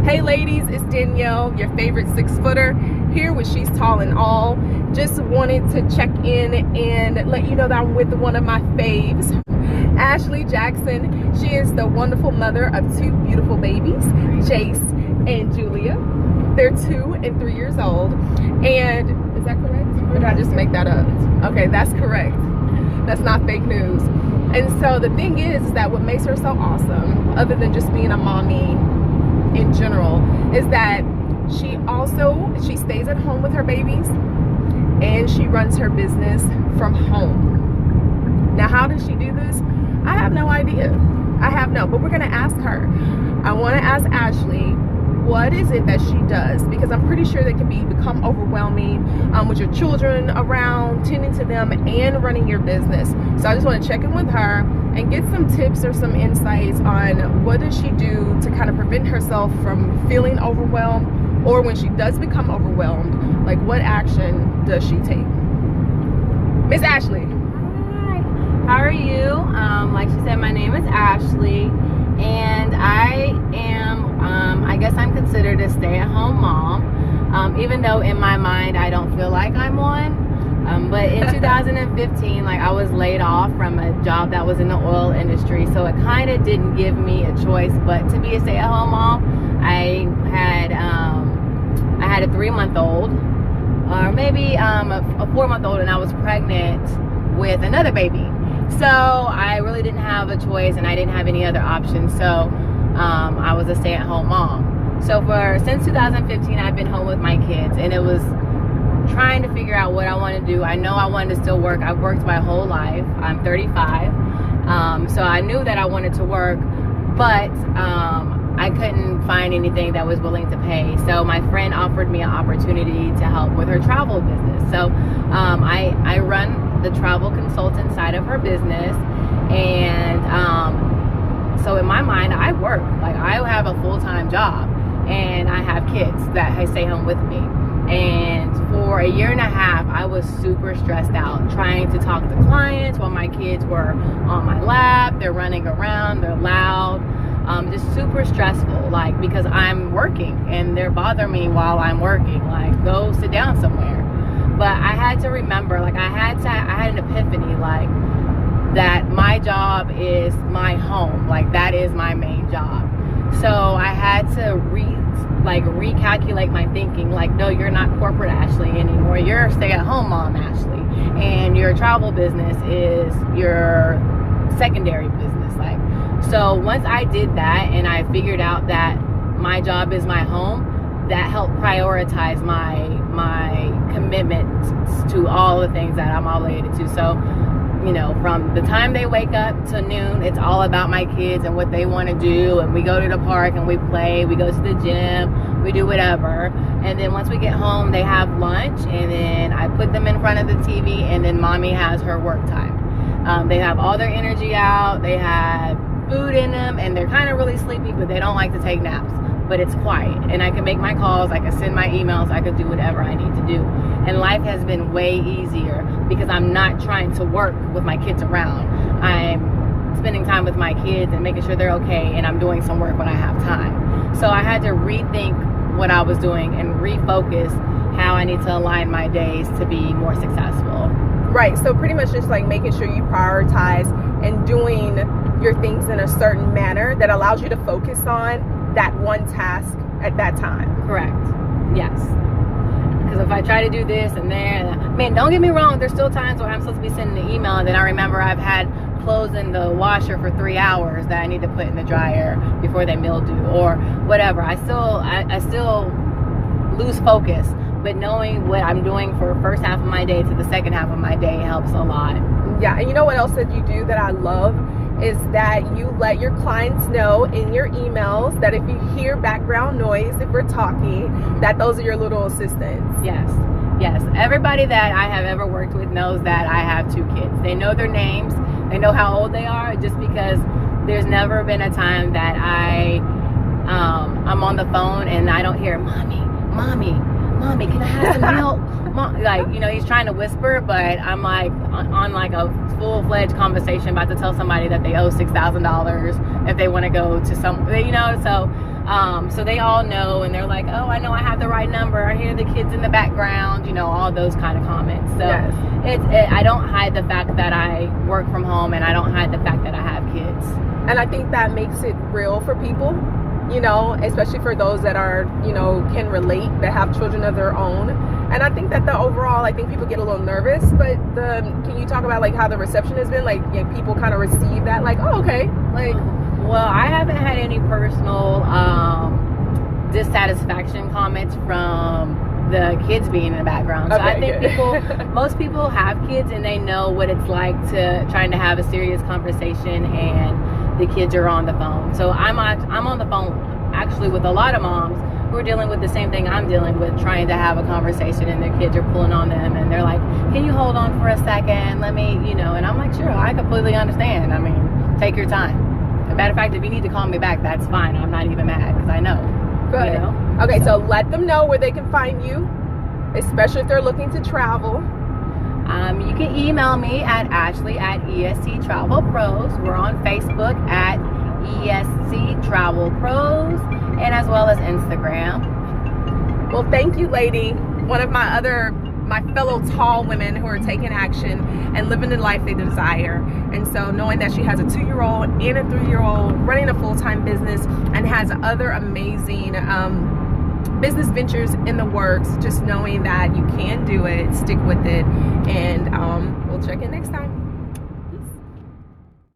Hey ladies, it's Danielle, your favorite 6-footer, here with She's Tall and All. Just wanted to check in and let you know that I'm with one of my faves, Ashely Jackson. She is the wonderful mother of 2 beautiful babies, Jace and Julia. They're 2 and 3 years old. And is that correct? Or did I just make that up? Okay, that's correct. That's not fake news. And so the thing is that what makes her so awesome, other than just being a mommy in general, is that she stays at home with her babies and she runs her business from home. Now, how does she do this? I have no idea. But we're gonna ask her. I want to ask Ashely, what is it that she does? Because I'm pretty sure that can become overwhelming with your children around, tending to them, and running your business. So I just want to check in with her and get some tips or some insights on what does she do to kind of prevent herself from feeling overwhelmed, or when she does become overwhelmed, like what action does she take? Miss Ashely. Hi, how are you? Like she said, my name is Ashely, and I guess I'm considered a stay-at-home mom, even though in my mind I don't feel like I'm one. But in 2015, like, I was laid off from a job that was in the oil industry, so it kind of didn't give me a choice but to be a stay-at-home mom. I had a 3-month-old, or maybe a 4-month-old, and I was pregnant with another baby. So I really didn't have a choice, and I didn't have any other options. So I was a stay-at-home mom. So since 2015, I've been home with my kids, and it was trying to figure out what I want to do. I know I wanted to still work. I've worked my whole life. I'm 35. So I knew that I wanted to work, but I couldn't find anything that was willing to pay. So my friend offered me an opportunity to help with her travel business. So I run the travel consultant side of her business, and so in my mind, I work. Like, I have a full-time job, and I have kids that stay home with me. And for a year and a half, I was super stressed out trying to talk to clients while my kids were on my lap. They're running around, they're loud, just super stressful, like, because I'm working and they're bothering me while I'm working. Like, go sit down somewhere. But I had to remember, like, I had an epiphany, like, that my job is my home. Like, that is my main job. So I had to recalculate my thinking. Like, no, you're not corporate Ashely anymore. You're a stay-at-home mom Ashely, and your travel business is your secondary business. Like, so once I did that and I figured out that my job is my home, that helped prioritize my commitment to all the things that I'm obligated to. So, you know, from the time they wake up to noon, it's all about my kids and what they want to do. And we go to the park and we play, we go to the gym, we do whatever. And then once we get home, they have lunch, and then I put them in front of the TV, and then mommy has her work time. They have all their energy out, they have food in them, and they're kind of really sleepy, but they don't like to take naps. But it's quiet, and I can make my calls, I can send my emails, I can do whatever I need to do. And life has been way easier because I'm not trying to work with my kids around. I'm spending time with my kids and making sure they're okay, and I'm doing some work when I have time. So I had to rethink what I was doing and refocus how I need to align my days to be more successful. Right, so pretty much just like making sure you prioritize and doing your things in a certain manner that allows you to focus on that one task at that time. Correct. Yes. Because if I try to do this and there, man, don't get me wrong, there's still times where I'm supposed to be sending an email, and then I remember I've had clothes in the washer for 3 hours that I need to put in the dryer before they mildew or whatever. I still lose focus, but knowing what I'm doing for the first half of my day to the second half of my day helps a lot. Yeah, and you know what else that you do that I love is that you let your clients know in your emails that if you hear background noise, if we're talking, that those are your little assistants. Yes. Everybody that I have ever worked with knows that I have 2 kids. They know their names. They know how old they are, just because there's never been a time that I'm on the phone and I don't hear, mommy, can I have some milk? Mom, like, you know, he's trying to whisper, but I'm like on like a full-fledged conversation about to tell somebody that they owe $6,000 if they want to go to some, you know. So So they all know, and they're like, oh, I know I have the right number. I hear the kids in the background, all those kind of comments. So Yes. I don't hide the fact that I work from home, and I don't hide the fact that I have kids. And I think that makes it real for people, especially for those that are, can relate, that have children of their own. And I think that I think people get a little nervous, but can you talk about like how the reception has been? Like, people kind of receive that, like, oh, okay. Like, well, I haven't had any personal dissatisfaction comments from the kids being in the background. So I think most people have kids, and they know what it's like to trying to have a serious conversation and the kids are on the phone. So I'm on the phone actually with a lot of moms who are dealing with the same thing I'm dealing with, trying to have a conversation, and their kids are pulling on them, and they're like, can you hold on for a second? Let me, and I'm like, sure, I completely understand. I mean, take your time. As a matter of fact, if you need to call me back, that's fine. I'm not even mad, because I know. Good. Okay, so let them know where they can find you, especially if they're looking to travel. You can email me at Ashely at ESC Travel Pros. We're on Facebook at ESC Travel Pros, and as well as Instagram. Well, thank you, lady. One of my fellow tall women who are taking action and living the life they desire. And so knowing that she has a 2-year-old and a 3-year-old, running a full-time business, and has other amazing business ventures in the works, just knowing that you can do it, stick with it, and we'll check in next time.